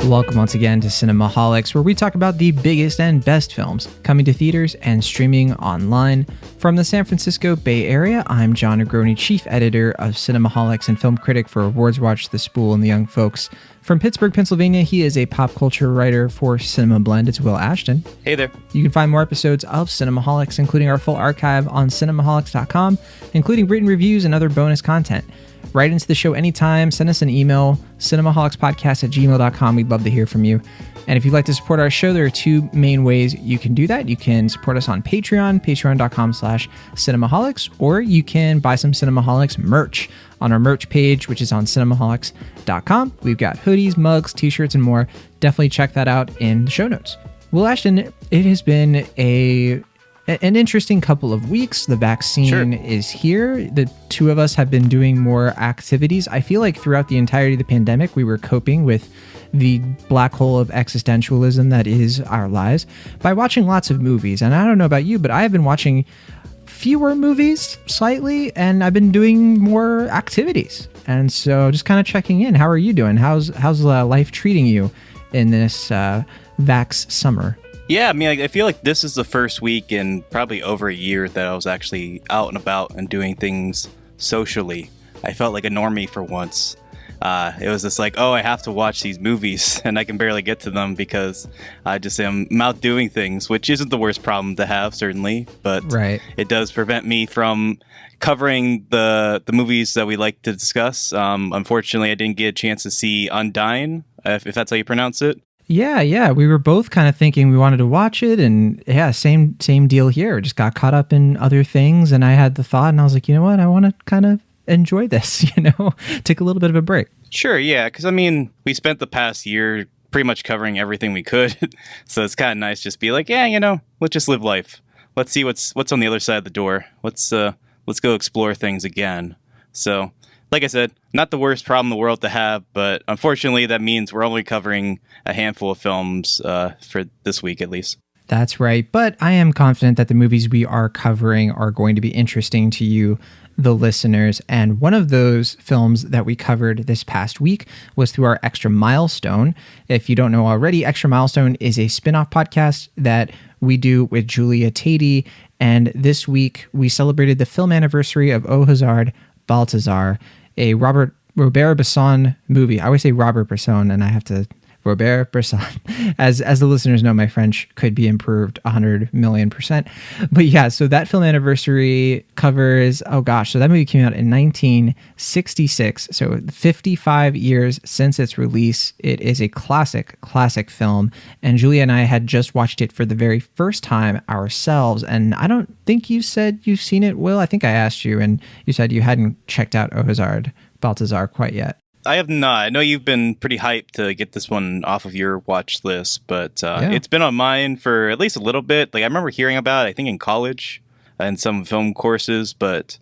Welcome once again to Cinemaholics, where we talk about the biggest and best films coming to theaters and streaming online. From the San Francisco Bay Area, I'm John Negroni, chief editor of Cinemaholics and film critic for Awards Watch, The Spool, and The Young Folks. From Pittsburgh, Pennsylvania, he is a pop culture writer for Cinema Blend. It's Will Ashton. Hey there. You can find more episodes of Cinemaholics, including our full archive on cinemaholics.com, including written reviews and other bonus content. Write into the show anytime. Send us an email, cinemaholicspodcast@gmail.com. We'd love to hear from you. And if you'd like to support our show, there are two main ways you can do that. You can support us on Patreon, patreon.com/cinemaholics, or you can buy some Cinemaholics merch on our merch page, which is on cinemaholics.com. We've got hoodies, mugs, t-shirts, and more. Definitely check that out in the show notes. Well, Ashton, it has been an interesting couple of weeks. The vaccine is here. The two of us have been doing more activities. I feel like throughout the entirety of the pandemic, we were coping with the black hole of existentialism that is our lives by watching lots of movies. And I don't know about you, but I have been watching fewer movies slightly, and I've been doing more activities. And so just kind of checking in. How are you doing? How's life treating you in this vax summer? Yeah, I mean, I feel like this is the first week in probably over a year that I was actually out and about and doing things socially. I felt like a normie for once. It was just like, oh, I have to watch these movies, and I can barely get to them because I just am out doing things, which isn't the worst problem to have, certainly, but It does prevent me from covering the movies that we like to discuss. Unfortunately, I didn't get a chance to see Undying, if that's how you pronounce it. Yeah. We were both kind of thinking we wanted to watch it, and yeah, same deal here. Just got caught up in other things, and I had the thought, and I was like, you know what? I want to kind of enjoy this, take a little bit of a break. Sure, yeah, because I mean, we spent the past year pretty much covering everything we could, so it's kind of nice just be like, yeah, let's just live life. Let's see what's on the other side of the door. Let's go explore things again. So, like I said, not the worst problem in the world to have, but unfortunately that means we're only covering a handful of films for this week at least. That's right, but I am confident that the movies we are covering are going to be interesting to you, the listeners. And one of those films that we covered this past week was through our Extra Milestone. If you don't know already, Extra Milestone is a spin-off podcast that we do with Julia Tatey. And this week we celebrated the film anniversary of O Hazard Balthazar, a Robert Bresson movie. I always say Robert Bresson, and I have to Robert Bresson. As the listeners know, my French could be improved 100,000,000%. But yeah, so that film anniversary covers, so that movie came out in 1966. So 55 years since its release. It is a classic film. And Julia and I had just watched it for the very first time ourselves. And I don't think you said you've seen it, Will. I think I asked you, and you said you hadn't checked out O Hazard Balthazar quite yet. I have not. I know you've been pretty hyped to get this one off of your watch list, but It's been on mine for at least a little bit. Like I remember hearing about it, I think in college and some film courses, but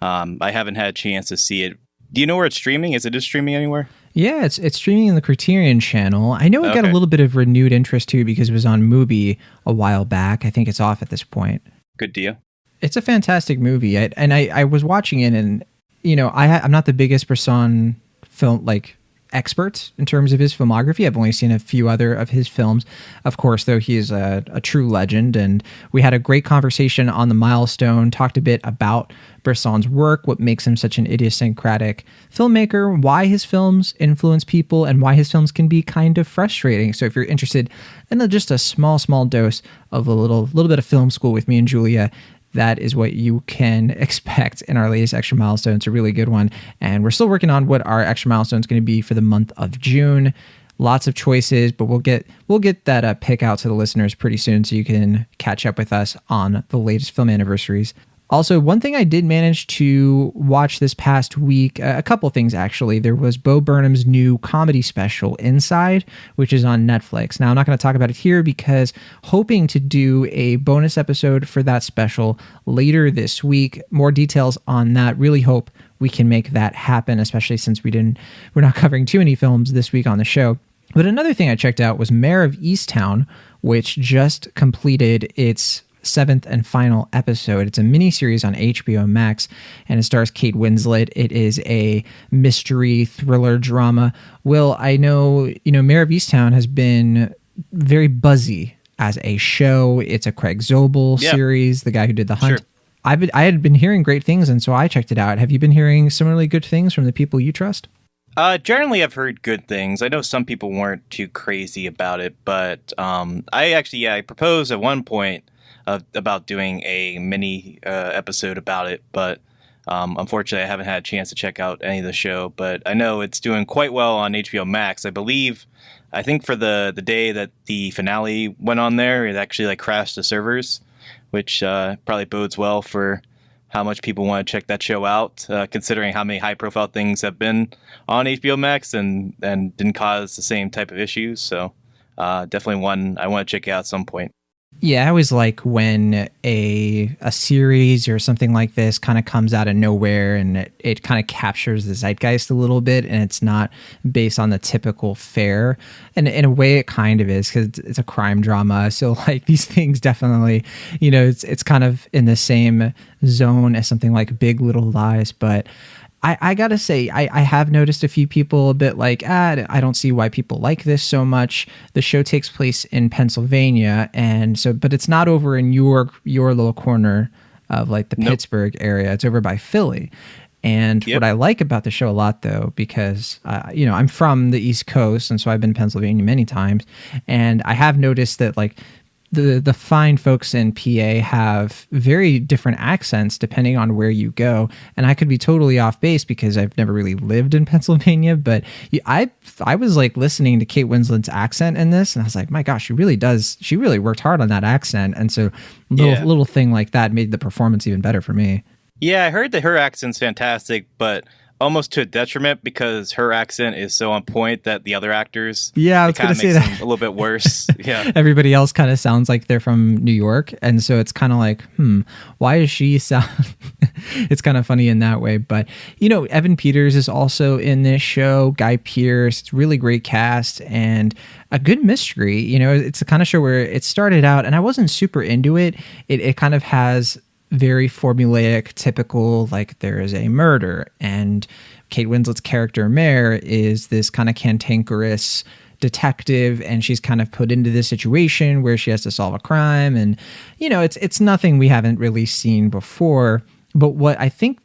I haven't had a chance to see it. Do you know where it's streaming? Is it just streaming anywhere? Yeah, it's streaming in the Criterion channel. I know it got a little bit of renewed interest too because it was on Mubi a while back. I think it's off at this point. Good deal. It's a fantastic movie, I was watching it, and I'm not the biggest Bresson film expert in terms of his filmography. I've only seen a few other of his films. Of course, though, he is a true legend, and we had a great conversation on the Milestone, talked a bit about Bresson's work, what makes him such an idiosyncratic filmmaker, why his films influence people, and why his films can be kind of frustrating. So if you're interested in just a small dose of a little bit of film school with me and Julia, that is what you can expect in our latest Extra Milestone. It's a really good one. And we're still working on what our Extra Milestone is going to be for the month of June. Lots of choices, but we'll get that pick out to the listeners pretty soon so you can catch up with us on the latest film anniversaries. Also, one thing I did manage to watch this past week, a couple things actually. There was Bo Burnham's new comedy special, Inside, which is on Netflix. Now, I'm not going to talk about it here because hoping to do a bonus episode for that special later this week. More details on that. Really hope we can make that happen, especially since we're not covering too many films this week on the show. But another thing I checked out was Mare of Easttown, which just completed its seventh and final episode. It's a miniseries on HBO Max, and it stars Kate Winslet. It is a mystery thriller drama. Will, I know, Mare of Easttown has been very buzzy as a show. It's a Craig Zobel series, the guy who did The Hunt. Sure. I had been hearing great things, and so I checked it out. Have you been hearing similarly good things from the people you trust? Generally, I've heard good things. I know some people weren't too crazy about it, but I proposed at one point about doing a mini episode about it, but unfortunately, I haven't had a chance to check out any of the show. But I know it's doing quite well on HBO Max. I think for the day that the finale went on there, it actually crashed the servers, which probably bodes well for how much people want to check that show out, considering how many high-profile things have been on HBO Max and didn't cause the same type of issues. So definitely one I want to check out at some point. Yeah, I always like when a series or something like this kind of comes out of nowhere and it kind of captures the zeitgeist a little bit, and it's not based on the typical fare. And in a way, it kind of is, because it's a crime drama. So these things definitely, it's kind of in the same zone as something like Big Little Lies, but I gotta say, I have noticed a few people a bit I don't see why people like this so much. The show takes place in Pennsylvania, but it's not over in your little corner of the Pittsburgh area. It's over by Philly. And what I like about the show a lot, though, because I'm from the East Coast, and so I've been to Pennsylvania many times, and I have noticed that the fine folks in PA have very different accents depending on where you go. And I could be totally off base because I've never really lived in Pennsylvania, but I was listening to Kate Winslet's accent in this, and I was like, my gosh, she really worked hard on that accent. And so little thing like that made the performance even better for me. Yeah, I heard that her accent's fantastic, but almost to a detriment, because her accent is so on point that the other actors, I was going to say that, a little bit worse. Yeah, everybody else kind of sounds like they're from New York, and so it's kind of why is she sound? It's kind of funny in that way. But Evan Peters is also in this show. Guy Pearce. It's really great cast and a good mystery. It's the kind of show where it started out, and I wasn't super into it. It kind of has very formulaic, typical, there is a murder, and Kate Winslet's character Mare is this kind of cantankerous detective, and she's kind of put into this situation where she has to solve a crime, and it's nothing we haven't really seen before. But where I think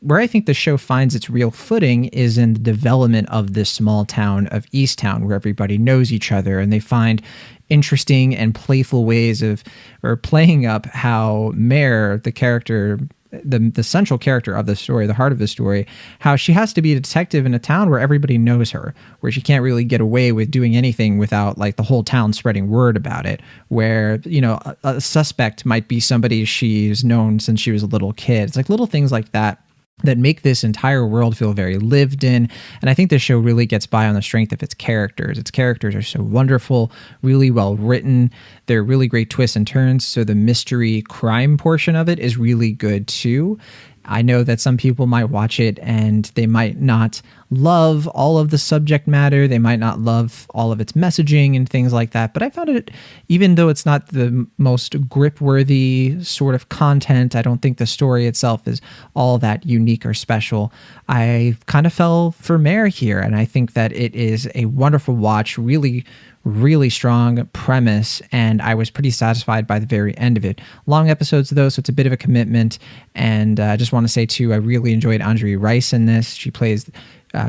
the show finds its real footing is in the development of this small town of Easttown, where everybody knows each other, and they find interesting and playful ways of playing up how Mare, the character, the central character of the story, the heart of the story, how she has to be a detective in a town where everybody knows her, where she can't really get away with doing anything without the whole town spreading word about it, where a suspect might be somebody she's known since she was a little kid. It's little things like that make this entire world feel very lived in. And I think this show really gets by on the strength of its characters. Its characters are so wonderful, really well written. They're really great twists and turns. So the mystery crime portion of it is really good too. I know that some people might watch it and they might not love all of the subject matter. They might not love all of its messaging and things like that. But I found it, even though it's not the most grip-worthy sort of content, I don't think the story itself is all that unique or special. I kind of fell for Mare here, and I think that it is a wonderful watch, really strong premise, and I was pretty satisfied by the very end of it. Long episodes though, so it's a bit of a commitment. And I just want to say too, I really enjoyed Andre Rice in this. She plays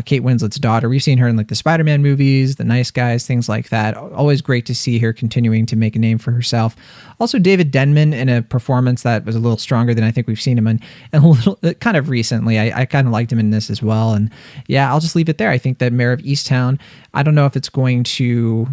Kate Winslet's daughter. We've seen her in the Spider-Man movies, The Nice Guys, things like that. Always great to see her continuing to make a name for herself. Also, David Denman in a performance that was a little stronger than I think we've seen him in a little kind of recently. I kind of liked him in this as well. And yeah, I'll just leave it there. I think that Mare of Easttown, I don't know if it's going to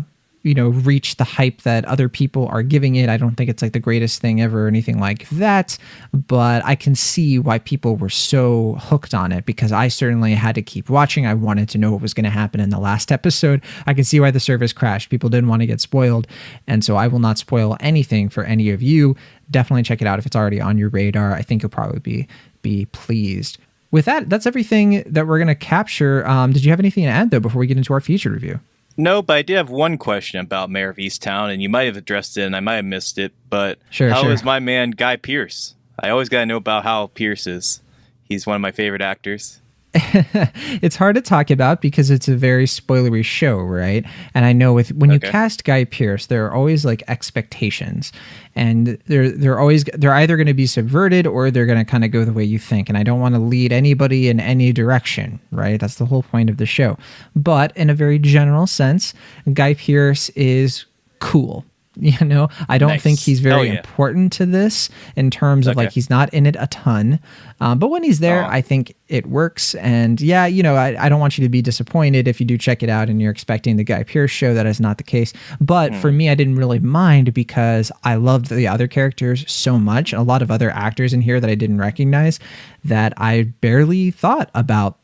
reach the hype that other people are giving it. I don't think it's the greatest thing ever or anything like that, but I can see why people were so hooked on it, because I certainly had to keep watching. I wanted to know what was going to happen in the last episode. I can see why the service crashed. People didn't want to get spoiled, and so I will not spoil anything for any of you. Definitely check it out if it's already on your radar. I think you'll probably be pleased. With that, that's everything that we're going to capture. Did you have anything to add, though, before we get into our featured review? No, but I did have one question about Mare of Easttown, and you might have addressed it, and I might have missed it. But how Sure. is my man Guy Pearce? I always got to know about how Pearce is. He's one of my favorite actors. It's hard to talk about because it's a very spoilery show, right? And I know when you Okay. cast Guy Pearce, there are always like expectations, and they're either going to be subverted or they're going to kind of go the way you think. And I don't want to lead anybody in any direction, right? That's the whole point of the show. But in a very general sense, Guy Pearce is cool. I don't Nice. think he's very Hell yeah. important to this in terms of Okay. like he's not in it a ton. But when he's there, Oh. I think it works. And yeah, I don't want you to be disappointed if you do check it out and you're expecting the Guy Pearce show. That is not the case. But for me, I didn't really mind because I loved the other characters so much. A lot of other actors in here that I didn't recognize that I barely thought about,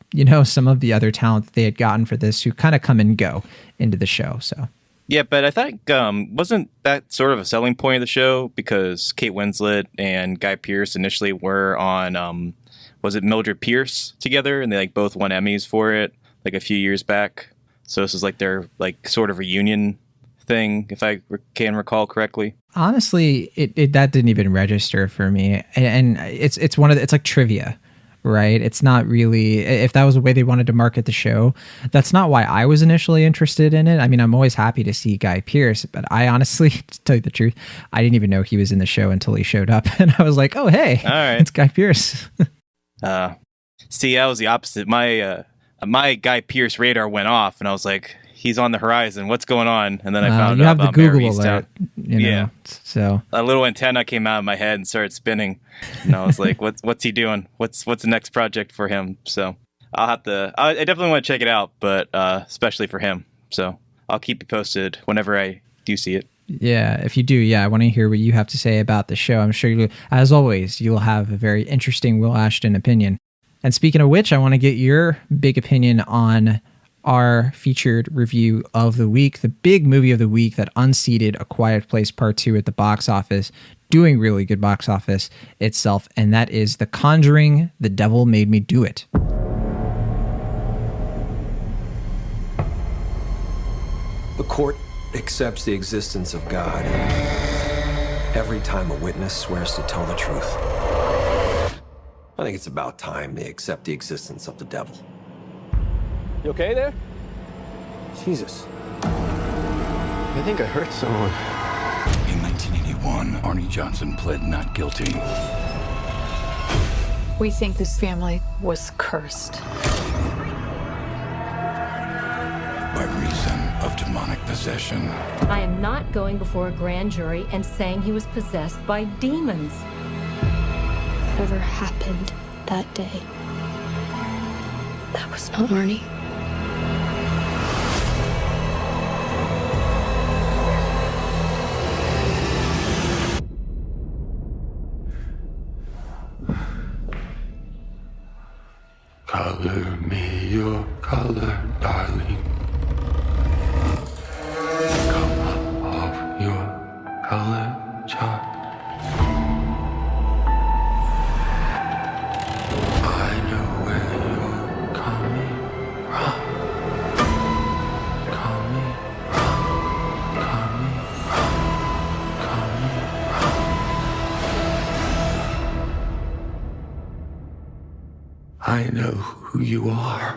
some of the other talent that they had gotten for this who kind of come and go into the show. So. Yeah, but I think wasn't that sort of a selling point of the show because Kate Winslet and Guy Pearce initially were on was it Mildred Pierce together, and they like both won Emmys for it like a few years back. So this is like their like sort of reunion thing, if I can recall correctly. Honestly, it that didn't even register for me, and it's one of it's like trivia, right? It's not really, if that was the way they wanted to market the show, that's not why I was initially interested in it. I mean, I'm always happy to see Guy Pearce, but I honestly, to tell you the truth, I didn't even know he was in the show until he showed up, and I was like, oh hey, All right. it's Guy Pearce. See, I was the opposite. My Guy Pearce radar went off, and I was like, he's on the horizon. What's going on? And then I found you out have the about Mare of Google Easttown. alert, Yeah. So A little antenna came out of my head and started spinning, and I was like, "What's he doing? What's the next project for him?" So I definitely want to check it out, but especially for him. So I'll keep you posted whenever I do see it. yeah, if you do, yeah, I want to hear what you have to say about the show. I'm sure as always, you'll have a very interesting Will Ashton opinion. And speaking of which, I want to get your big opinion on our featured review of the week, the big movie of the week that unseated A Quiet Place Part 2 at the box office, doing really good box office itself, and that is The Conjuring, The Devil Made Me Do It. The court accepts the existence of God every time a witness swears to tell the truth. I think it's about time they accept the existence of the devil. You okay there? Jesus. I think I hurt someone. In 1981, Arnie Johnson pled not guilty. We think this family was cursed. By reason of demonic possession. I am not going before a grand jury and saying he was possessed by demons. Whatever happened that day, that was not Arnie. Color me your color, darling. Come off your color chart. I know where you're coming from. Coming from. Coming from. Coming from. I know who you are.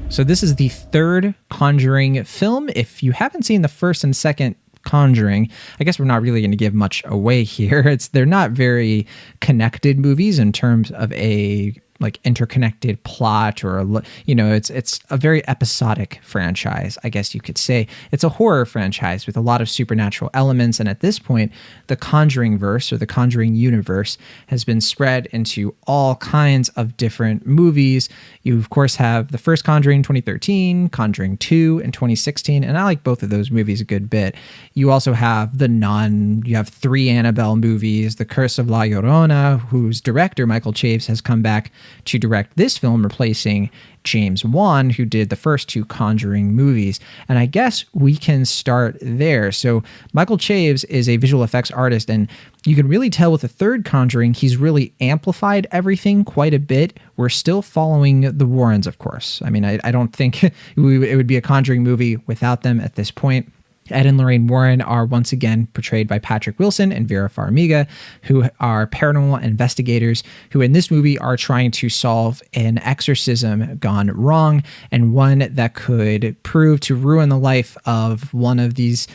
So this is the third Conjuring film. If you haven't seen the first and second Conjuring, I guess we're not really going to give much away here. They're not very connected movies in terms of a like interconnected plot or it's a very episodic franchise, I guess you could say. It's a horror franchise with a lot of supernatural elements, and at this point the Conjuring verse or the Conjuring Universe has been spread into all kinds of different movies. You of course have the first Conjuring 2013, Conjuring 2 in 2016, and I like both of those movies a good bit. You also have The Nun, you have 3 Annabelle movies, The Curse of La Llorona, whose director Michael Chaves has come back to direct this film, replacing James Wan, who did the first 2 Conjuring movies. And I guess we can start there. So Michael Chaves is a visual effects artist, and you can really tell with the third Conjuring, he's really amplified everything quite a bit. We're still following the Warrens, of course. I mean, I don't think it would be a Conjuring movie without them at this point. Ed and Lorraine Warren are once again portrayed by Patrick Wilson and Vera Farmiga, who are paranormal investigators who in this movie are trying to solve an exorcism gone wrong, and one that could prove to ruin the life of one of these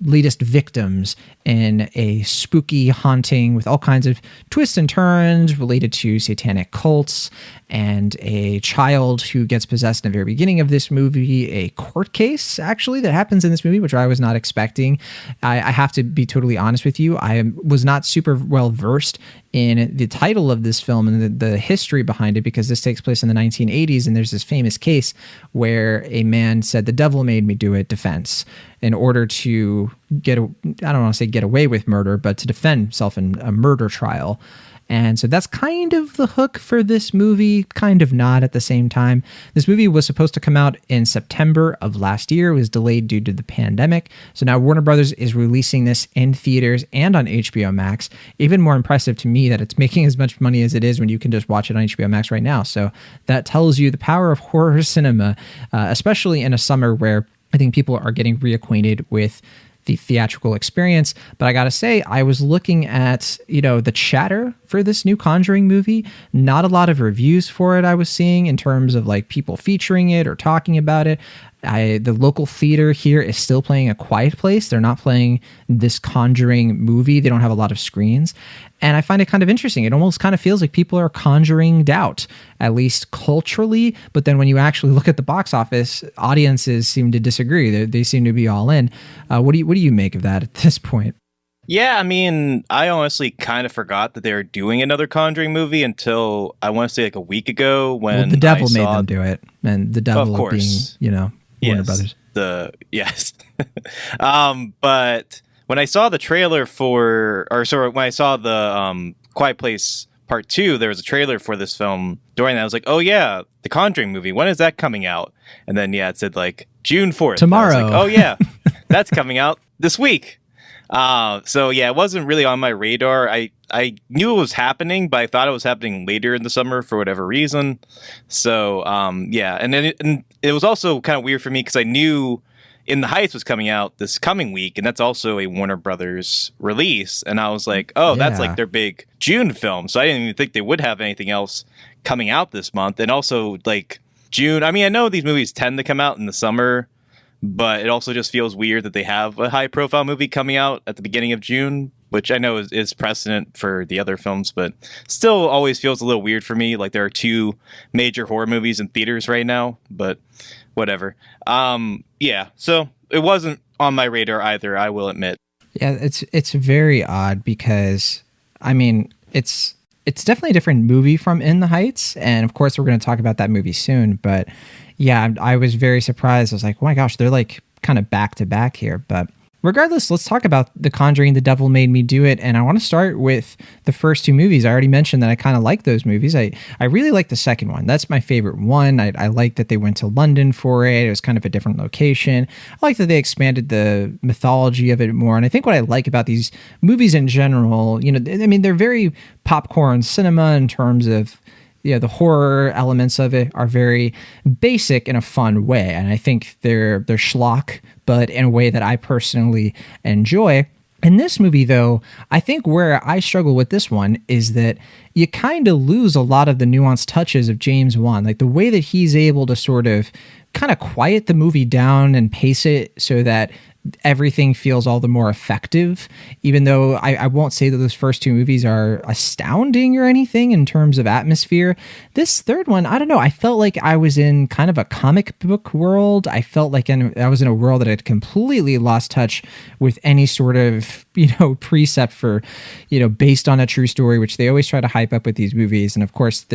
latest victims in a spooky haunting with all kinds of twists and turns related to satanic cults, and a child who gets possessed in the very beginning of this movie, a court case actually that happens in this movie, which I was not expecting. I have to be totally honest with you. I was not super well versed in the title of this film and the history behind it, because this takes place in the 1980s, and there's this famous case where a man said, "The devil made me do it," defense, in order to I don't want to say get away with murder, but to defend himself in a murder trial. And so that's kind of the hook for this movie, kind of not at the same time. This movie was supposed to come out in September of last year. It was delayed due to the pandemic. So now Warner Brothers is releasing this in theaters and on HBO Max. Even more impressive to me that it's making as much money as it is when you can just watch it on HBO Max right now. So that tells you the power of horror cinema, especially in a summer where I think people are getting reacquainted with the theatrical experience. But I gotta say, I was looking at, the chatter for this new Conjuring movie. Not a lot of reviews for it I was seeing in terms of like people featuring it or talking about it. The local theater here is still playing A Quiet Place. They're not playing this Conjuring movie. They don't have a lot of screens. And I find it kind of interesting. It almost kind of feels like people are conjuring doubt, at least culturally. But then when you actually look at the box office, audiences seem to disagree. They seem to be all in. What do you make of that at this point? Yeah, I mean, I honestly kind of forgot that they were doing another Conjuring movie until I want to say like a week ago when the devil made them do it, and the devil of course being, Warner Brothers. Yes. But when I saw the trailer when I saw the Quiet Place Part 2, there was a trailer for this film during that. I was like, oh yeah, the Conjuring movie. When is that coming out? And then, it said like June 4th. Tomorrow. I was like, oh yeah, that's coming out this week. So yeah, it wasn't really on my radar. I knew it was happening, but I thought it was happening later in the summer for whatever reason. So, yeah. And then it was also kind of weird for me because I knew In the Heights was coming out this coming week, and that's also a Warner Brothers release. And I was like, oh, that's like their big June film. So I didn't even think they would have anything else coming out this month. And also like June, I mean, I know these movies tend to come out in the summer, but it also just feels weird that they have a high profile movie coming out at the beginning of June, which I know is precedent for the other films, but still always feels a little weird for me. Like there are 2 major horror movies in theaters right now, but whatever. Yeah, so it wasn't on my radar either, I will admit. Yeah, it's very odd because, I mean, it's definitely a different movie from In the Heights, and of course we're going to talk about that movie soon, but yeah, I was very surprised. I was like, oh my gosh, they're like kind of back to back here. But regardless, let's talk about The Conjuring, The Devil Made Me Do It. And I want to start with the first 2 movies. I already mentioned that I kind of like those movies. I really like the second one. That's my favorite one. I like that they went to London for it. It was kind of a different location. I like that they expanded the mythology of it more. And I think what I like about these movies in general, I mean, they're very popcorn cinema in terms of, the horror elements of it are very basic in a fun way. And I think they're schlock, but in a way that I personally enjoy. In this movie, though, I think where I struggle with this one is that you kind of lose a lot of the nuanced touches of James Wan. Like the way that he's able to sort of kind of quiet the movie down and pace it so that everything feels all the more effective, even though I won't say that those first 2 movies are astounding or anything in terms of atmosphere. This third one, I don't know, I felt like I was in kind of a comic book world. I felt like I was in a world that had completely lost touch with any sort of, precept for, based on a true story, which they always try to hype up with these movies. And of course,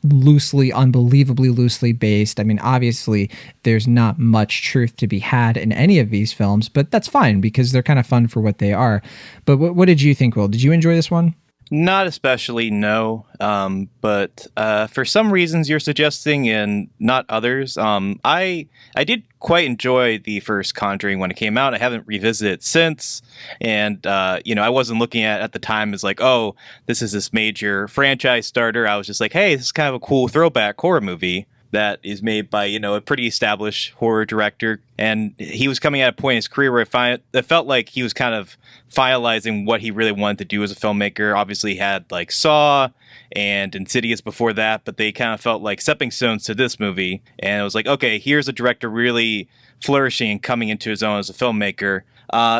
unbelievably loosely based. I mean, obviously, there's not much truth to be had in any of these films, but that's fine because they're kind of fun for what they are. But what did you think, Will? Did you enjoy this one? Not especially, no. But for some reasons you're suggesting and not others, I did quite enjoy the first Conjuring when it came out. I haven't revisited it since, and I wasn't looking at the time as like, oh, this is this major franchise starter. I was just like, hey, this is kind of a cool throwback horror movie that is made by a pretty established horror director, and he was coming at a point in his career where it felt like he was kind of finalizing what he really wanted to do as a filmmaker. Obviously he had like Saw and Insidious before that, but they kind of felt like stepping stones to this movie, and it was like, okay, here's a director really flourishing and coming into his own as a filmmaker.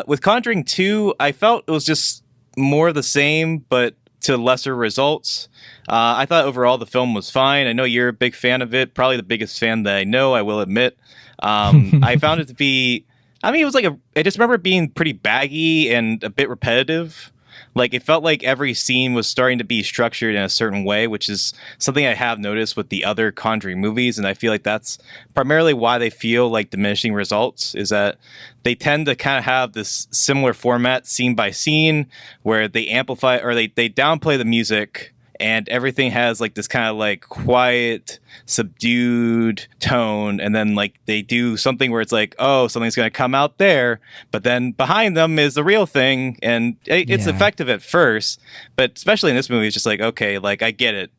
With Conjuring 2, I felt it was just more of the same, but to lesser results. I thought overall the film was fine. I know you're a big fan of it, probably the biggest fan that I know, I will admit. I found it to be, it was like I just remember it being pretty baggy and a bit repetitive. Like, it felt like every scene was starting to be structured in a certain way, which is something I have noticed with the other Conjuring movies, and I feel like that's primarily why they feel like diminishing results, is that they tend to kind of have this similar format scene by scene where they amplify or they downplay the music, and everything has like this kind of like quiet, subdued tone, and then like they do something where it's like, oh, something's going to come out there, but then behind them is the real thing, and it's effective at first, but especially in this movie, it's just like, okay, like I get it,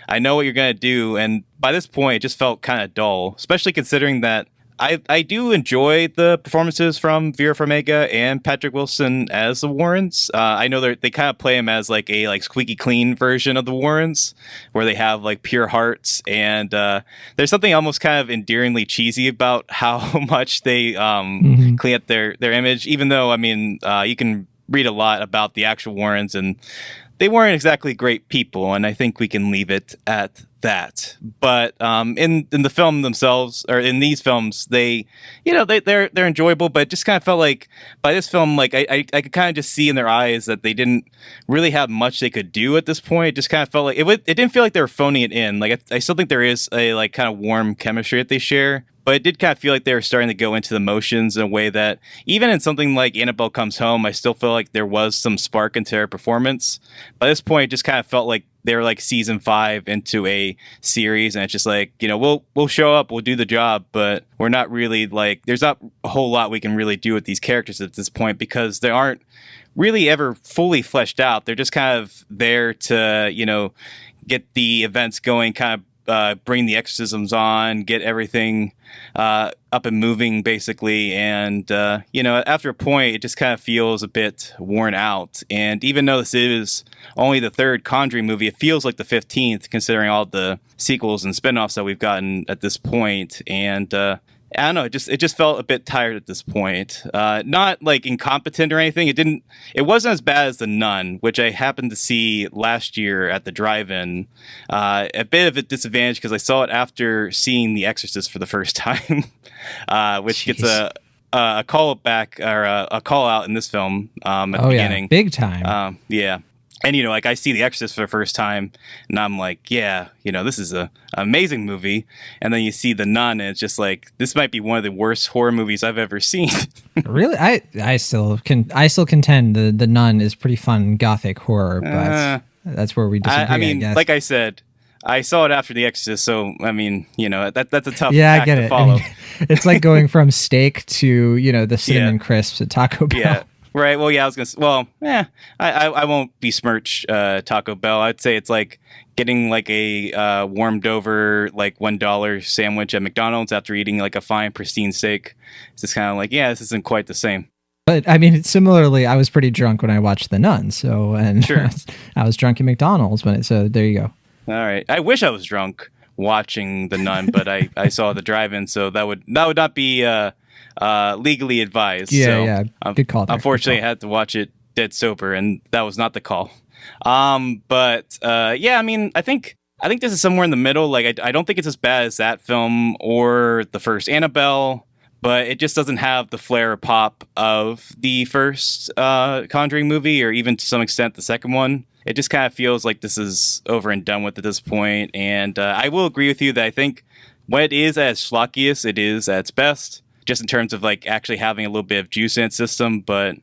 I know what you're going to do, and by this point, it just felt kind of dull, especially considering that I do enjoy the performances from Vera Farmiga and Patrick Wilson as the Warrens. I know they kind of play him as like a like squeaky clean version of the Warrens, where they have like pure hearts, and there's something almost kind of endearingly cheesy about how much they clean up their image. Even though you can read a lot about the actual Warrens, and they weren't exactly great people, and I think we can leave it at that. But in the film themselves, or in these films, they're enjoyable, but it just kind of felt like by this film, like I could kind of just see in their eyes that they didn't really have much they could do at this point. It just kind of felt like it didn't feel like they were phoning it in. Like I still think there is a like kind of warm chemistry that they share, but it did kind of feel like they were starting to go into the motions in a way that even in something like Annabelle Comes Home, I still feel like there was some spark into their performance. By this point, it just kind of felt like they were like season 5 into a series, and it's just like, we'll show up, we'll do the job, but we're not really like, there's not a whole lot we can really do with these characters at this point, because they aren't really ever fully fleshed out. They're just kind of there to, get the events going, kind of bring the exorcisms on, get everything up and moving, basically. And, after a point, it just kind of feels a bit worn out. And even though this is only the third Conjuring movie, it feels like the 15th, considering all the sequels and spinoffs that we've gotten at this point. And I don't know, it just felt a bit tired at this point. Not like incompetent or anything. It wasn't as bad as The Nun, which I happened to see last year at the drive-in. A bit of a disadvantage because I saw it after seeing The Exorcist for the first time, which gets a call back or a call out in this film at the beginning. Yeah, big time. Yeah. And, I see The Exorcist for the first time, and I'm like, yeah, this is an amazing movie. And then you see The Nun, and it's just like, this might be one of the worst horror movies I've ever seen. Really? I still contend the Nun is pretty fun gothic horror, but that's where we disagree, I guess. Like I said, I saw it after The Exorcist, so, that's a tough act to follow. It's like going from steak to, the cinnamon crisps at Taco Bell. Yeah. Right. Well, yeah, I was going to say, I won't besmirch Taco Bell. I'd say it's like getting like a warmed over, like $1 sandwich at McDonald's after eating like a fine, pristine steak. It's just kind of like, this isn't quite the same. But similarly, I was pretty drunk when I watched The Nun. So, and sure. I was drunk at McDonald's so there you go. All right. I wish I was drunk watching The Nun, but I saw the drive-in, so that would not be legally advised. Yeah. Good call. Unfortunately, I had to watch it dead sober, and that was not the call. I think this is somewhere in the middle. Like, I don't think it's as bad as that film or the first Annabelle, but it just doesn't have the flair or pop of the first Conjuring movie, or even to some extent the second one. It just kind of feels like this is over and done with at this point. And I will agree with you that I think when it is at its schlockiest, it is at its best, just in terms of like actually having a little bit of juice in its system. But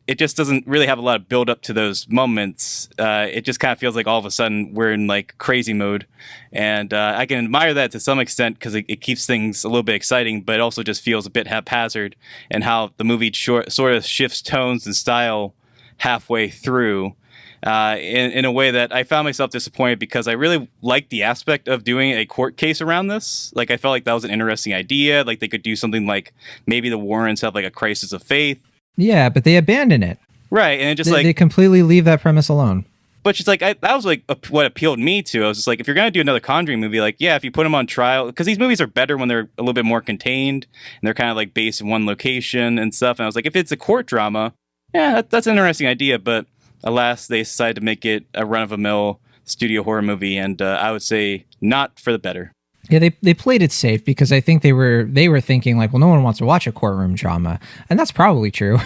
it just doesn't really have a lot of build up to those moments. It just kind of feels like all of a sudden we're in like crazy mode, and I can admire that to some extent because it keeps things a little bit exciting, but it also just feels a bit haphazard, and how the movie sort of shifts tones and style halfway through. In a way that I found myself disappointed, because I really liked the aspect of doing a court case around this. Like, I felt like that was an interesting idea. Like, they could do something like maybe the Warrens have like a crisis of faith. Yeah, but they abandon it. Right, and it just they completely leave that premise alone. But just like that was like what appealed me to. I was just like, if you're gonna do another Conjuring movie, like, yeah, if you put them on trial, because these movies are better when they're a little bit more contained and they're kind of like based in one location and stuff. And I was like, if it's a court drama, yeah, that's an interesting idea. But alas, they decided to make it a run-of-the-mill studio horror movie, and I would say not for the better. Yeah, they played it safe, because I think they were thinking like, well, no one wants to watch a courtroom drama, and that's probably true.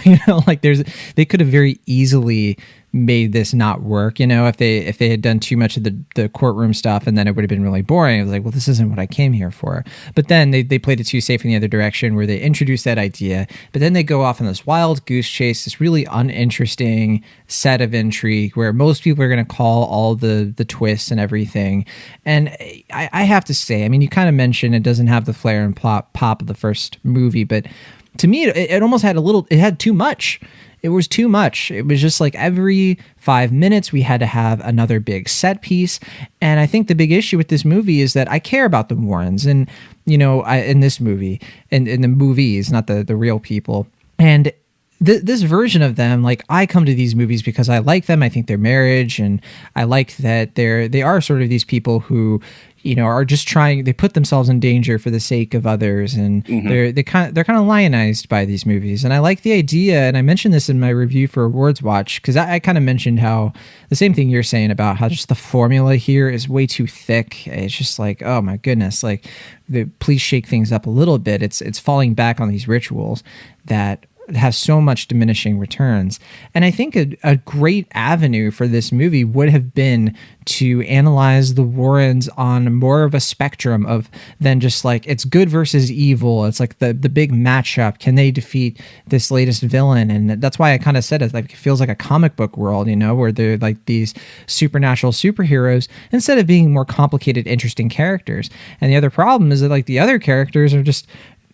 Like they could have very easily made this not work, if they had done too much of the courtroom stuff, and then it would have been really boring. It was like, well, this isn't what I came here for. But then they played it too safe in the other direction, where they introduced that idea, but then they go off on this wild goose chase, this really uninteresting set of intrigue where most people are going to call all the twists and everything. And I have to say, I mean, you kind of mentioned it doesn't have the flair and pop of the first movie, but to me, it almost had it had too much. It was too much. It was just like every 5 minutes we had to have another big set piece. And I think the big issue with this movie is that I care about the Warrens, and in this movie, and in the movies, not the real people. And this version of them, like, I come to these movies because I like them. I think their marriage, and I like that they are sort of these people who, are just trying. They put themselves in danger for the sake of others, and they're kind of lionized by these movies. And I like the idea, and I mentioned this in my review for Awards Watch, because I kind of mentioned how the same thing you're saying about how just the formula here is way too thick. It's just like, oh my goodness, like, please shake things up a little bit. It's falling back on these rituals that has so much diminishing returns. And I think a great avenue for this movie would have been to analyze the Warrens on more of a spectrum of than just like, it's good versus evil. It's like the big matchup. Can they defeat this latest villain? And that's why I kind of said it feels like a comic book world, where they're like these supernatural superheroes instead of being more complicated, interesting characters. And the other problem is that like the other characters are just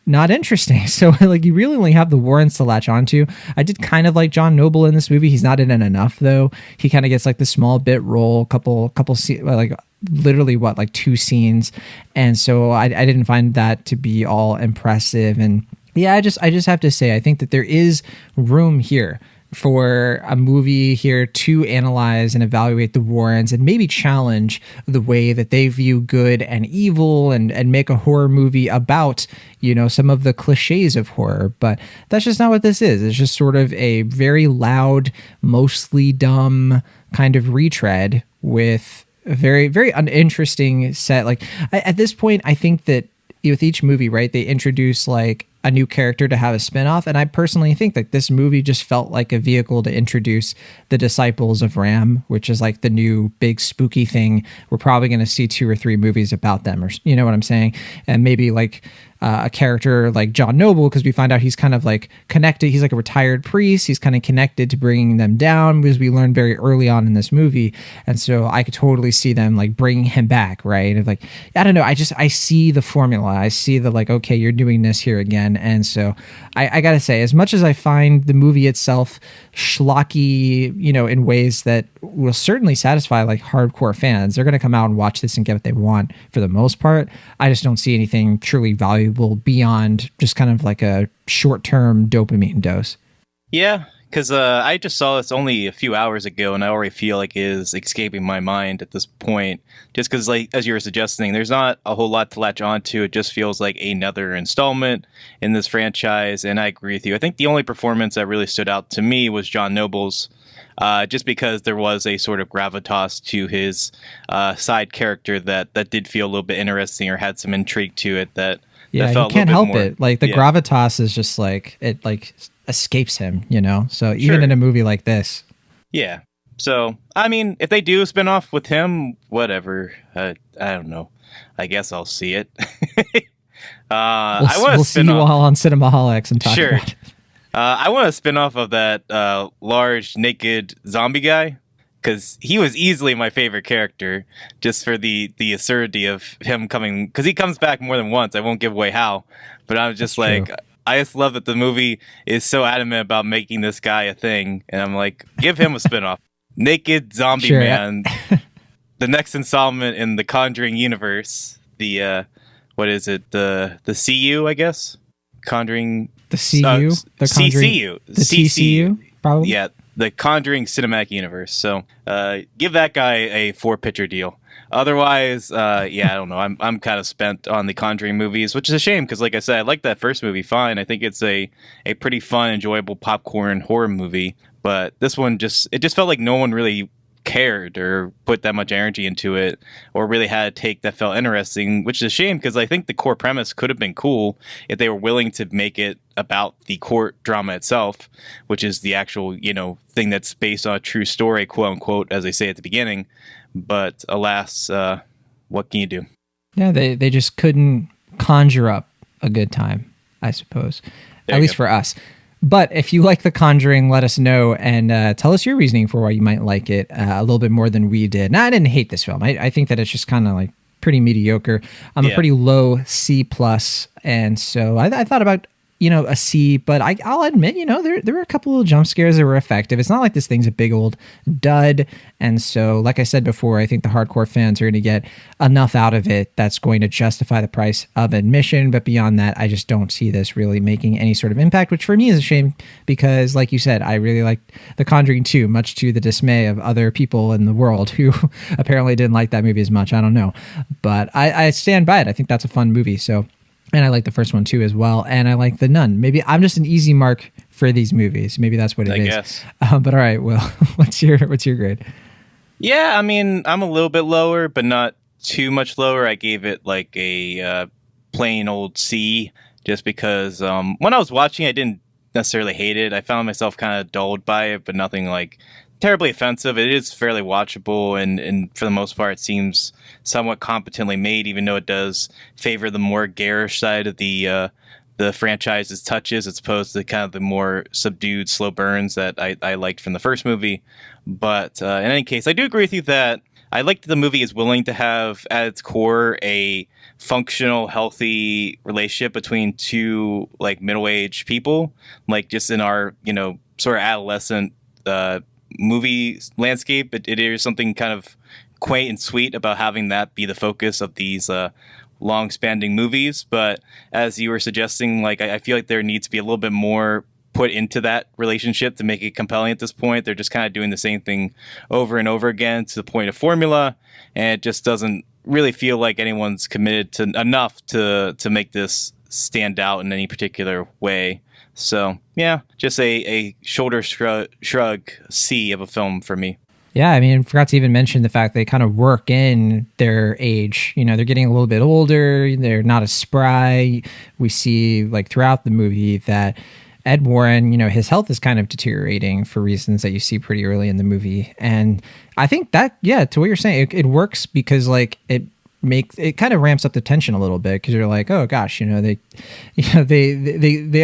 not interesting. So like, you really only have the Warrens to latch onto. I did kind of like John Noble in this movie. He's not in it enough though. He kind of gets like the small bit role, couple like literally like 2 scenes. And so I didn't find that to be all impressive. And yeah, I just have to say, I think that there is room here for a movie here to analyze and evaluate the Warrens and maybe challenge the way that they view good and evil, and make a horror movie about, some of the cliches of horror. But that's just not what this is. It's just sort of a very loud, mostly dumb kind of retread with a very, very uninteresting set. Like, at this point, I think that with each movie, right, they introduce like a new character to have a spinoff. And I personally think that this movie just felt like a vehicle to introduce the Disciples of Ram, which is like the new big spooky thing. We're probably going to see 2 or 3 movies about them, or you know what I'm saying? And maybe like a character like John Noble, because we find out he's kind of like connected. He's like a retired priest. He's kind of connected to bringing them down, because we learned very early on in this movie. And so I could totally see them like bringing him back, right? And like, I don't know. I see the formula. I see the like, okay, you're doing this here again. And so I got to say, as much as I find the movie itself schlocky, in ways that will certainly satisfy like hardcore fans, they're going to come out and watch this and get what they want for the most part. I just don't see anything truly valuable beyond just kind of like a short-term dopamine dose. Yeah, because I just saw this only a few hours ago, and I already feel like it is escaping my mind at this point. Just because, like, as you were suggesting, there's not a whole lot to latch onto. It just feels like another installment in this franchise, and I agree with you. I think the only performance that really stood out to me was John Noble's, just because there was a sort of gravitas to his side character that did feel a little bit interesting, or had some intrigue to it that felt you can't help more, it. Like the gravitas is just like, it like escapes him, So even in a movie like this. Yeah. So, I mean, if they do a spinoff with him, whatever. I don't know. I guess I'll see it. We'll see you all on Cinemaholics and talk about it. I want a spin-off of that large naked zombie guy, because he was easily my favorite character, just for the absurdity of him coming, because he comes back more than once. I won't give away how, but I'm just That's like, true. I just love that the movie is so adamant about making this guy a thing, and I'm like, give him a spin-off. Naked zombie Sure. man, the next installment in the Conjuring universe. The what is it? The CU, I guess. Conjuring. The CU, the Conjuring, CCU, the TCU, probably. Yeah, the Conjuring Cinematic Universe. So, give that guy a 4-picture deal. Otherwise, yeah, I don't know. I'm kind of spent on the Conjuring movies, which is a shame because, like I said, I like that first movie fine. I think it's a pretty fun, enjoyable popcorn horror movie. But this one just felt like no one really cared or put that much energy into it, or really had a take that felt interesting, which is a shame because I think the core premise could have been cool if they were willing to make it about the court drama itself, which is the actual, thing that's based on a true story, quote unquote, as they say at the beginning. But alas, what can you do? Yeah, they just couldn't conjure up a good time, I suppose. At least for us. But if you like The Conjuring, let us know and tell us your reasoning for why you might like it a little bit more than we did. Now, I didn't hate this film. I think that it's just kind of like pretty mediocre. I'm a pretty low C+, and so I thought about a C, but I'll admit, there were a couple little jump scares that were effective. It's not like this thing's a big old dud. And so, like I said before, I think the hardcore fans are going to get enough out of it that's going to justify the price of admission. But beyond that, I just don't see this really making any sort of impact, which for me is a shame because, like you said, I really liked The Conjuring 2, much to the dismay of other people in the world who apparently didn't like that movie as much. I don't know. But I stand by it. I think that's a fun movie. So. And I like the first one too as well. And I like The Nun. Maybe I'm just an easy mark for these movies. Maybe that's what it is. I guess. But all right, Will, what's your grade? Yeah, I mean, I'm a little bit lower, but not too much lower. I gave it like a plain old C, just because when I was watching, I didn't necessarily hate it. I found myself kind of dulled by it, but nothing like terribly offensive. It is fairly watchable, and for the most part, it seems somewhat competently made, even though it does favor the more garish side of the franchise's touches, as opposed to kind of the more subdued, slow burns that I liked from the first movie. But in any case, I do agree with you that I like that the movie is willing to have at its core a functional, healthy relationship between two like middle-aged people, like just in our sort of adolescent movie landscape. It is something kind of quaint and sweet about having that be the focus of these long-spanning movies. But as you were suggesting, like I feel like there needs to be a little bit more put into that relationship to make it compelling at this point. They're just kind of doing the same thing over and over again to the point of formula, and it just doesn't really feel like anyone's committed to enough to make this stand out in any particular way. So yeah, just a shoulder shrug C of a film for me. Yeah, I mean, I forgot to even mention the fact they kind of work in their age. They're getting a little bit older. They're not as spry. We see like throughout the movie that Ed Warren, his health is kind of deteriorating for reasons that you see pretty early in the movie. And I think that, yeah, to what you're saying, it works because like it kind of ramps up the tension a little bit because you're like, oh gosh, they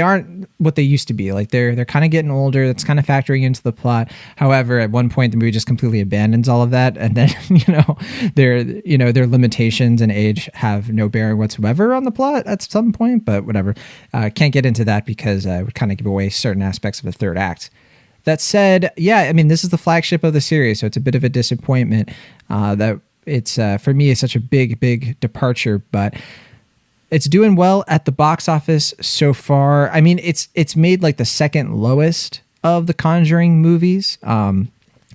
aren't what they used to be. Like they're kind of getting older. That's kind of factoring into the plot. However, at one point the movie just completely abandons all of that, and then their limitations and age have no bearing whatsoever on the plot at some point. But whatever, can't get into that because it would kind of give away certain aspects of the third act. That said, yeah, I mean, this is the flagship of the series, so it's a bit of a disappointment that. It's for me, it's such a big departure, but it's doing well at the box office so far. I mean, it's made like the second lowest of the Conjuring movies.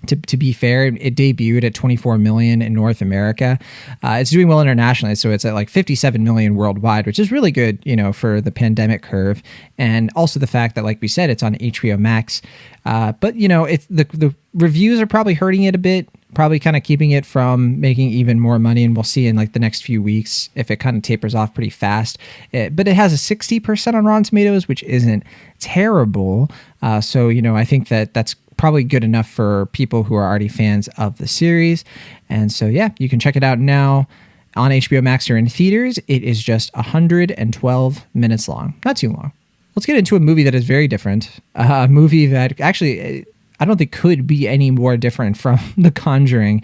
To be fair, it debuted at 24 million in North America. It's doing well internationally, so it's at like 57 million worldwide, which is really good, for the pandemic curve. And also the fact that, like we said, it's on HBO Max. But it's the reviews are probably hurting it a bit. Probably kind of keeping it from making even more money, and we'll see in like the next few weeks if it kind of tapers off pretty fast. But it has a 60% on Rotten Tomatoes, which isn't terrible. So I think that's probably good enough for people who are already fans of the series. And so yeah, you can check it out now on HBO Max or in theaters. It is just 112 minutes long, not too long. let's get into a movie that is very different. A movie that actually I don't think could be any more different from The Conjuring,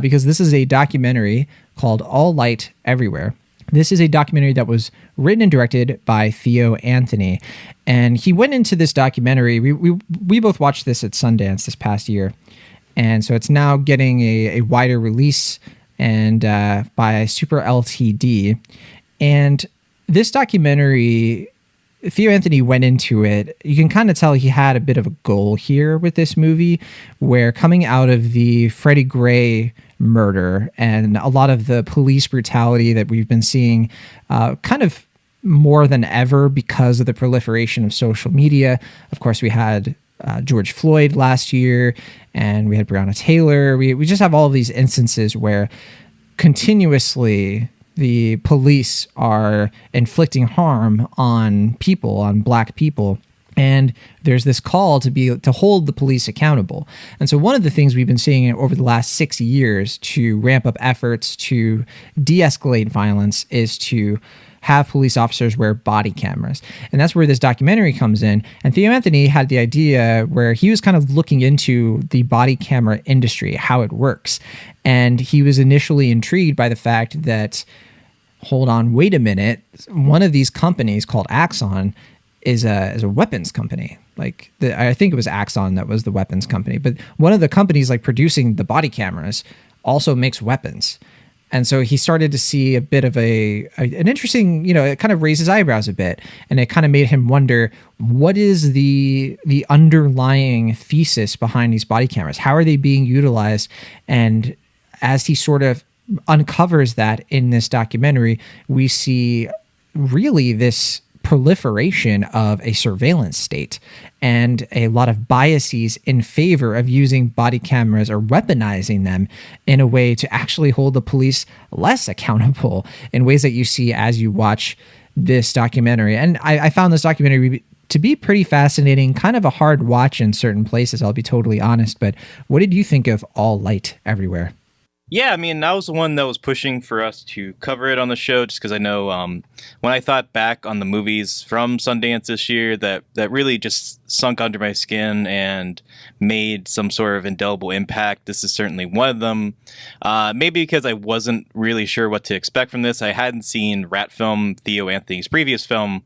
because this is a documentary called All Light Everywhere. This is a documentary that was written and directed by Theo Anthony. And he went into this documentary. We both watched this at Sundance this past year. And so it's now getting a wider release and by Super LTD. And this documentary, Theo Anthony went into it. You can kind of tell he had a bit of a goal here with this movie, where coming out of the Freddie Gray murder and a lot of the police brutality that we've been seeing kind of more than ever because of the proliferation of social media. Of course, we had George Floyd last year, and we had Breonna Taylor. We just have all of these instances where continuously the police are inflicting harm on people, on Black people. And there's this call to hold the police accountable. And so one of the things we've been seeing over the last 6 years to ramp up efforts to de-escalate violence is to have police officers wear body cameras. And that's where this documentary comes in. And Theo Anthony had the idea where he was kind of looking into the body camera industry, how it works. And he was initially intrigued by the fact that, hold on, wait a minute, one of these companies called Axon is a weapons company. I think it was Axon that was the weapons company, but one of the companies producing the body cameras also makes weapons. And so he started to see a bit of an interesting, it kind of raised his eyebrows a bit, and it kind of made him wonder, what is the underlying thesis behind these body cameras? How are they being utilized? And as he sort of uncovers that in this documentary, we see really this proliferation of a surveillance state and a lot of biases in favor of using body cameras or weaponizing them in a way to actually hold the police less accountable in ways that you see as you watch this documentary. And I found this documentary to be pretty fascinating, kind of a hard watch in certain places, I'll be totally honest. But what did you think of All Light Everywhere? Yeah, I mean, I was the one that was pushing for us to cover it on the show, just because I know when I thought back on the movies from Sundance this year that really just sunk under my skin and made some sort of indelible impact, this is certainly one of them. Maybe because I wasn't really sure what to expect from this. I hadn't seen Rat Film, Theo Anthony's previous film.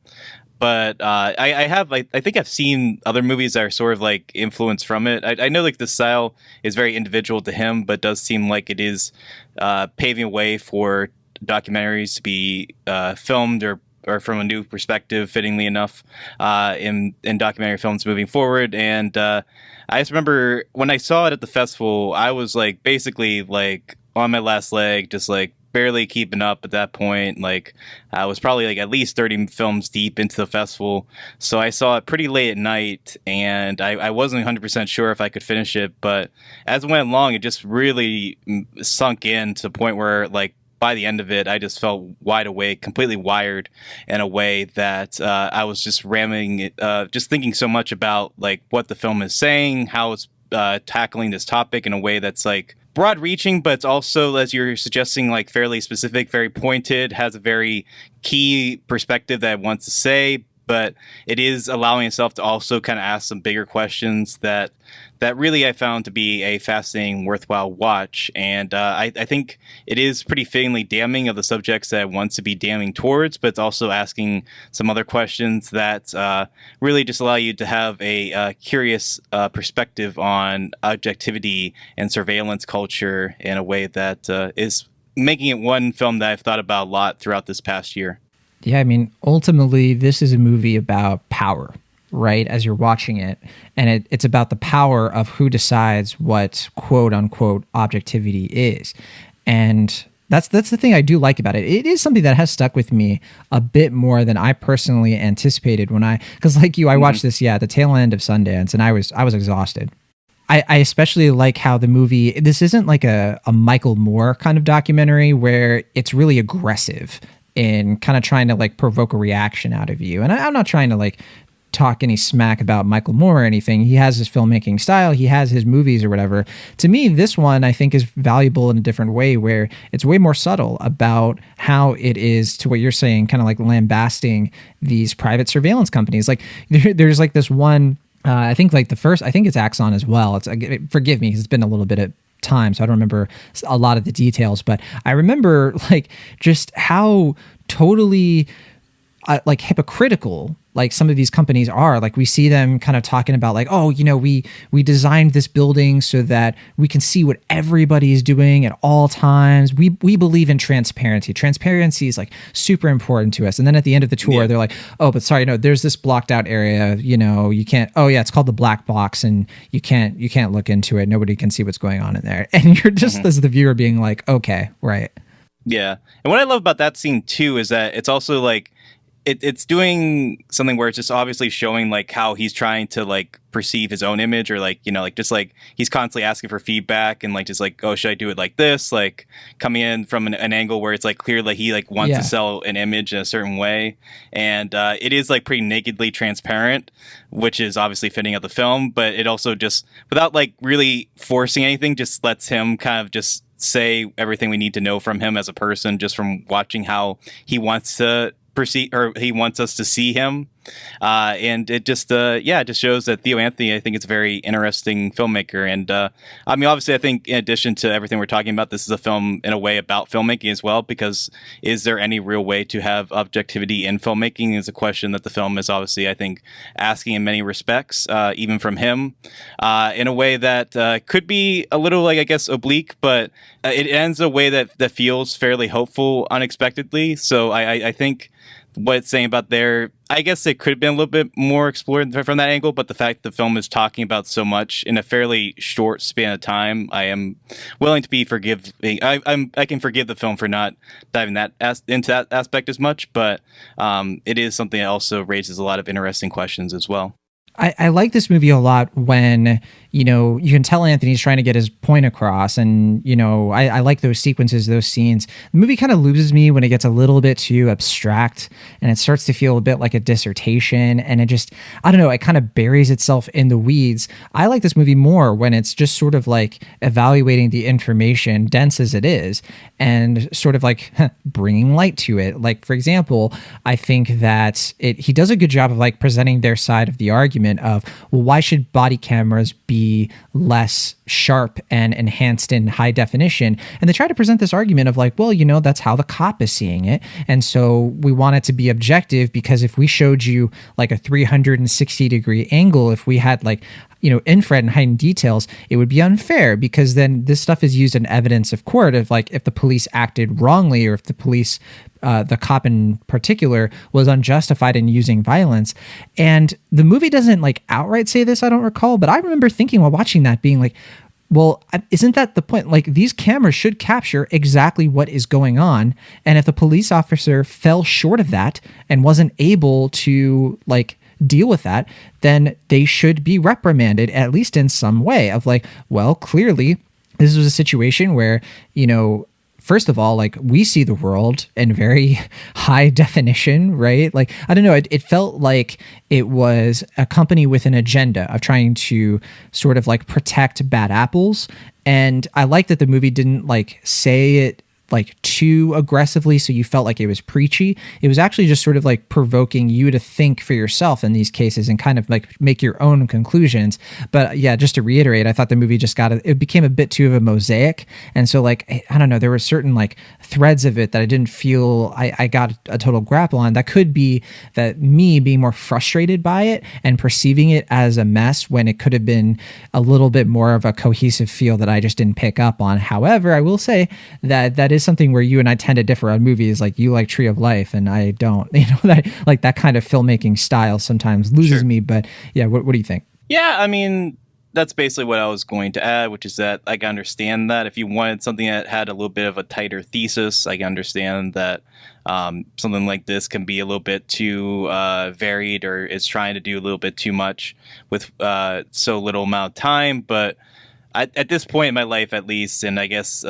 But I think I've seen other movies that are sort of influenced from it. I know the style is very individual to him, but does seem like it is paving a way for documentaries to be filmed or from a new perspective, fittingly enough, in documentary films moving forward. And I just remember when I saw it at the festival, I was basically on my last leg, just barely keeping up at that point. I was probably at least 30 films deep into the festival, so I saw it pretty late at night, and I wasn't 100% sure if I could finish it, but as it went along, it just really sunk in to the point where by the end of it, I just felt wide awake, completely wired in a way that I was just ramming it, just thinking so much about what the film is saying, how it's tackling this topic in a way that's broad reaching, but it's also, as you're suggesting, fairly specific, very pointed, has a very key perspective that it wants to say, but it is allowing itself to also kind of ask some bigger questions that really I found to be a fascinating, worthwhile watch. And I think it is pretty fittingly damning of the subjects that it wants to be damning towards, but it's also asking some other questions that really just allow you to have a curious perspective on objectivity and surveillance culture in a way that is making it one film that I've thought about a lot throughout this past year. Yeah, I mean, ultimately, this is a movie about power, right, as you're watching it. And it's about the power of who decides what quote-unquote objectivity is. And that's the thing I do like about it. It is something that has stuck with me a bit more than I personally anticipated because like you, I watched this, at the tail end of Sundance, and I was exhausted. I especially like how the movie, this isn't like a Michael Moore kind of documentary where it's really aggressive in kind of trying to provoke a reaction out of you. And I'm not trying to talk any smack about Michael Moore or anything. He has his filmmaking style, he has his movies or whatever. To me, this one I think is valuable in a different way, where it's way more subtle about how it is, to what you're saying, kind of like lambasting these private surveillance companies. Like there's like this one, I think like the first, I think it's Axon as well. It's, forgive me, because it's been a little bit of time, so I don't remember a lot of the details, but I remember like just how totally like hypocritical like some of these companies are. Like we see them kind of talking about like, oh, you know, we designed this building so that we can see what everybody is doing at all times. We believe in transparency. Transparency is like super important to us. And then at the end of the tour, they're like, oh, but sorry, no, there's this blocked out area, you know, you can't, oh yeah, it's called the black box and you can't look into it. Nobody can see what's going on in there. And you're just as the viewer being like, okay, right. Yeah. And what I love about that scene too is that it's also like, it's doing something where it's just obviously showing like how he's trying to like perceive his own image, or like, you know, like just like he's constantly asking for feedback and like just like, oh, should I do it like this? Like coming in from an angle where it's like clear that he like wants to sell an image in a certain way. And it is like pretty nakedly transparent, which is obviously fitting of the film, but it also just, without like really forcing anything, just lets him kind of just say everything we need to know from him as a person, just from watching how he wants to perceive, or he wants us to see him. And it just, it just shows that Theo Anthony, I think, is a very interesting filmmaker. And I mean, obviously, I think in addition to everything we're talking about, this is a film in a way about filmmaking as well, because is there any real way to have objectivity in filmmaking is a question that the film is obviously, I think, asking in many respects, even from him, in a way that could be a little, like, I guess, oblique, but it ends a way that feels fairly hopeful unexpectedly. So I think what it's saying about there, I guess it could have been a little bit more explored from that angle, but the fact the film is talking about so much in a fairly short span of time, I am willing to be forgiving. I can forgive the film for not diving into that aspect as much, but it is something that also raises a lot of interesting questions as well. I like this movie a lot when, you know, you can tell Anthony's trying to get his point across. And, you know, I like those sequences, those scenes. The movie kind of loses me when it gets a little bit too abstract and it starts to feel a bit like a dissertation. And it just, I don't know, it kind of buries itself in the weeds. I like this movie more when it's just sort of like evaluating the information, dense as it is, and sort of like bringing light to it. Like, for example, I think that he does a good job of like presenting their side of the argument of, well, why should body cameras be less sharp and enhanced in high definition? And they try to present this argument of like, well, you know, that's how the cop is seeing it. And so we want it to be objective, because if we showed you like a 360-degree angle, if we had like, you know, infrared and heightened details, it would be unfair, because then this stuff is used in evidence of court of like if the police acted wrongly, or if the police, the cop in particular, was unjustified in using violence. And the movie doesn't like outright say this, I don't recall, but I remember thinking while watching that, being like, well, isn't that the point? Like, these cameras should capture exactly what is going on. And if the police officer fell short of that and wasn't able to like deal with that, then they should be reprimanded, at least in some way, of like, well, clearly this was a situation where, you know, first of all, like, we see the world in very high definition, right? Like, I don't know, it felt like it was a company with an agenda of trying to sort of like protect bad apples. And I like that the movie didn't like say it like too aggressively, so you felt like it was preachy. It was actually just sort of like provoking you to think for yourself in these cases and kind of like make your own conclusions. But yeah, just to reiterate, I thought the movie just it became a bit too of a mosaic. And so like, I don't know, there were certain like threads of it that I didn't feel I got a total grapple on. That could be that me being more frustrated by it and perceiving it as a mess, when it could have been a little bit more of a cohesive feel that I just didn't pick up on. However, I will say that is something where you and I tend to differ on movies. Like, you like Tree of Life and I don't, you know, that like that kind of filmmaking style sometimes loses me. But yeah, what do you think? Yeah, I mean, that's basically what I was going to add, which is that I can understand that if you wanted something that had a little bit of a tighter thesis, I can understand that something like this can be a little bit too varied, or is trying to do a little bit too much with so little amount of time. But at this point in my life, at least, and I guess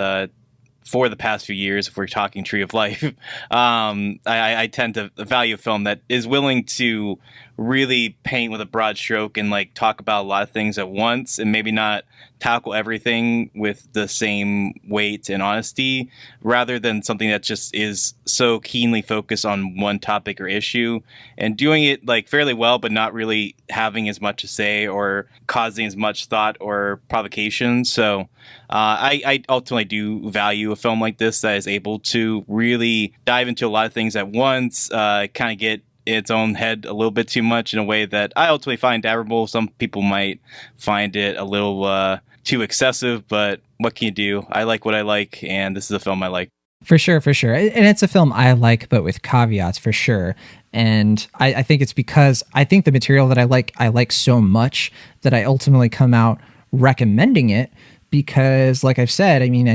for the past few years, if we're talking Tree of Life, I tend to value a film that is willing to really paint with a broad stroke and like talk about a lot of things at once and maybe not tackle everything with the same weight and honesty, rather than something that just is so keenly focused on one topic or issue and doing it like fairly well, but not really having as much to say or causing as much thought or provocation. So I ultimately do value a film like this that is able to really dive into a lot of things at once, kind of get its own head a little bit too much in a way that I ultimately find admirable. Some people might find it a little too excessive, but what can you do? I like what I like, and this is a film I like. For sure, for sure. And it's a film I like, but with caveats, for sure. And I think it's because I think the material that I like so much that I ultimately come out recommending it because, like I've said, I mean,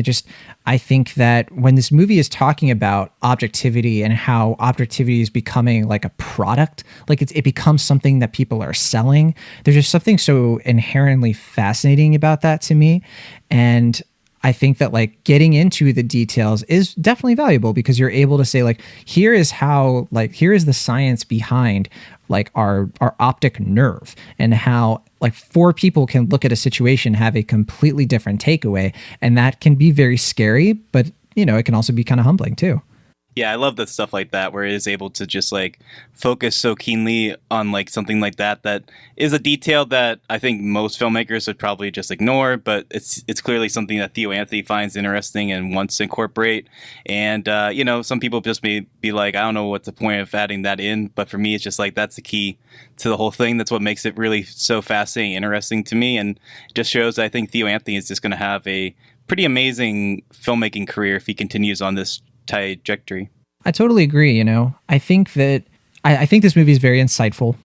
I think that when this movie is talking about objectivity and how objectivity is becoming like a product, like it becomes something that people are selling, there's just something so inherently fascinating about that to me. And I think that like getting into the details is definitely valuable because you're able to say like, here is the science behind like our optic nerve and how like four people can look at a situation, have a completely different takeaway. And that can be very scary, but you know, it can also be kind of humbling too. Yeah, I love that stuff like that where it is able to just like focus so keenly on like something like that is a detail that I think most filmmakers would probably just ignore, but it's clearly something that Theo Anthony finds interesting and wants to incorporate. And you know, some people just may be like, I don't know what's the point of adding that in, but for me it's just like that's the key to the whole thing. That's what makes it really so fascinating, interesting to me, and it just shows that I think Theo Anthony is just going to have a pretty amazing filmmaking career if he continues on this trajectory. I totally agree. You know, I think that I think this movie is very insightful,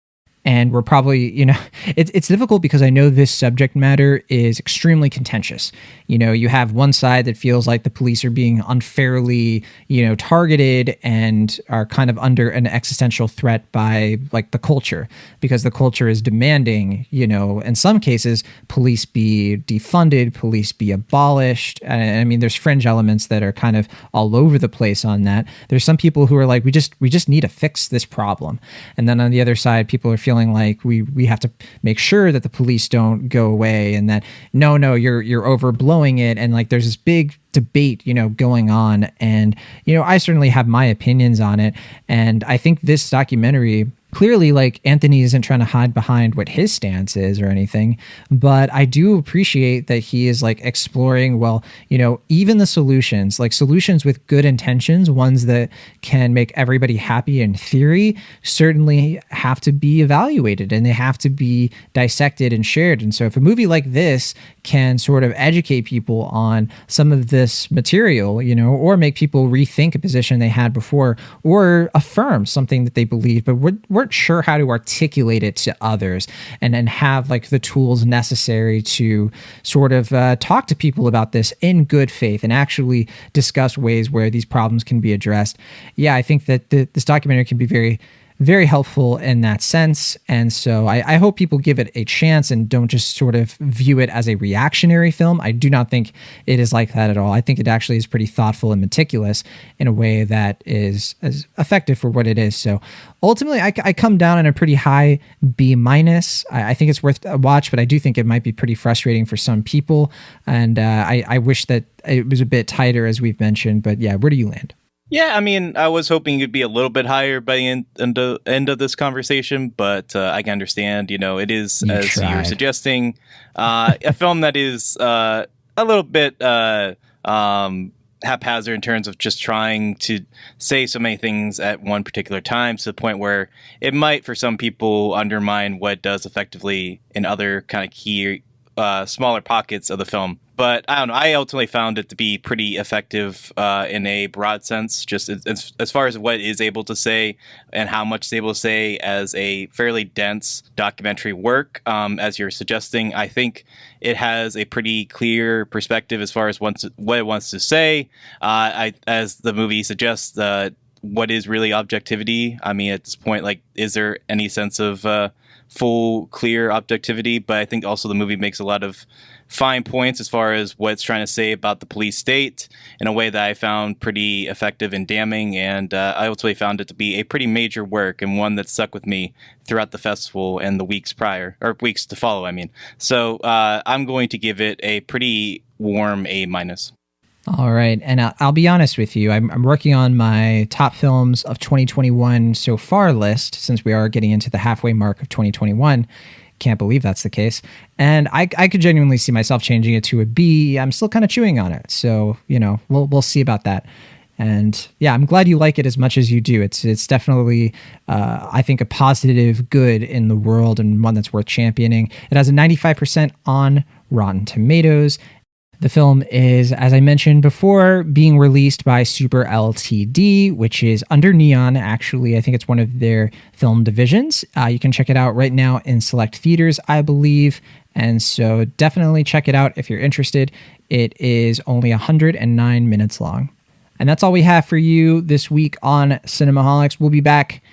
and we're probably, you know, it's difficult because I know this subject matter is extremely contentious. You know, you have one side that feels like the police are being unfairly, you know, targeted and are kind of under an existential threat by like the culture, because the culture is demanding, you know, in some cases, police be defunded, police be abolished. And I mean, there's fringe elements that are kind of all over the place on that. There's some people who are like, we just need to fix this problem. And then on the other side, people are feeling like we have to make sure that the police don't go away and that no, you're overblowing it. And like there's this big debate, you know, going on. And, you know, I certainly have my opinions on it. And I think this documentary, clearly, like Anthony isn't trying to hide behind what his stance is or anything, but I do appreciate that he is like exploring, well, you know, even the solutions, like solutions with good intentions, ones that can make everybody happy in theory, certainly have to be evaluated and they have to be dissected and shared. And so if a movie like this can sort of educate people on some of this material, you know, or make people rethink a position they had before, or affirm something that they believe, but weren't sure how to articulate it to others, and then have like the tools necessary to sort of talk to people about this in good faith and actually discuss ways where these problems can be addressed. Yeah, I think that this documentary can be very, very helpful in that sense. And so I hope people give it a chance and don't just sort of view it as a reactionary film. I do not think it is like that at all. I think it actually is pretty thoughtful and meticulous in a way that is as effective for what it is. So ultimately, I come down on a pretty high B-. I think it's worth a watch, but I do think it might be pretty frustrating for some people. And I wish that it was a bit tighter, as we've mentioned. But yeah, where do you land? Yeah, I mean, I was hoping it'd be a little bit higher by the end of this conversation, but I can understand, you know, it is, you were suggesting, a film that is a little bit haphazard in terms of just trying to say so many things at one particular time, to the point where it might, for some people, undermine what it does effectively in other kind of key, smaller pockets of the film. But I don't know. I ultimately found it to be pretty effective in a broad sense, just as far as what it is able to say and how much it's able to say as a fairly dense documentary work. As you're suggesting, I think it has a pretty clear perspective as far as what it wants to say. As the movie suggests, what is really objectivity? I mean, at this point, like, is there any sense of full, clear objectivity, but I think also the movie makes a lot of fine points as far as what it's trying to say about the police state in a way that I found pretty effective and damning, and I ultimately found it to be a pretty major work and one that stuck with me throughout the festival and the weeks to follow, I mean. So I'm going to give it a pretty warm A-. All right. And I'll be honest with you. I'm working on my top films of 2021 so far list, since we are getting into the halfway mark of 2021. Can't believe that's the case. And I could genuinely see myself changing it to a B. I'm still kind of chewing on it. So, we'll see about that. And yeah, I'm glad you like it as much as you do. It's definitely, I think, a positive good in the world and one that's worth championing. It has a 95% on Rotten Tomatoes. The film is, as I mentioned before, being released by Super Ltd, which is under Neon, actually. I think it's one of their film divisions. You can check it out right now in select theaters, I believe. And so definitely check it out if you're interested. It is only 109 minutes long. And that's all we have for you this week on Cinemaholics. We'll be back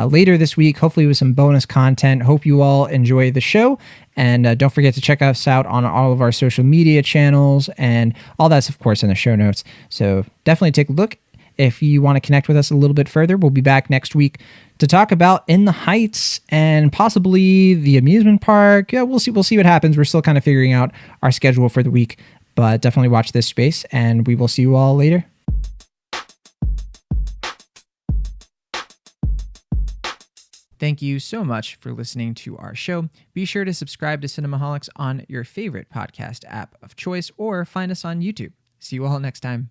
later this week, hopefully with some bonus content. Hope you all enjoy the show. And don't forget to check us out on all of our social media channels, and all that's, of course, in the show notes. So definitely take a look. If you want to connect with us a little bit further, we'll be back next week to talk about In the Heights and possibly the amusement park. Yeah, we'll see what happens. We're still kind of figuring out our schedule for the week, but definitely watch this space, and we will see you all later. Thank you so much for listening to our show. Be sure to subscribe to Cinemaholics on your favorite podcast app of choice, or find us on YouTube. See you all next time.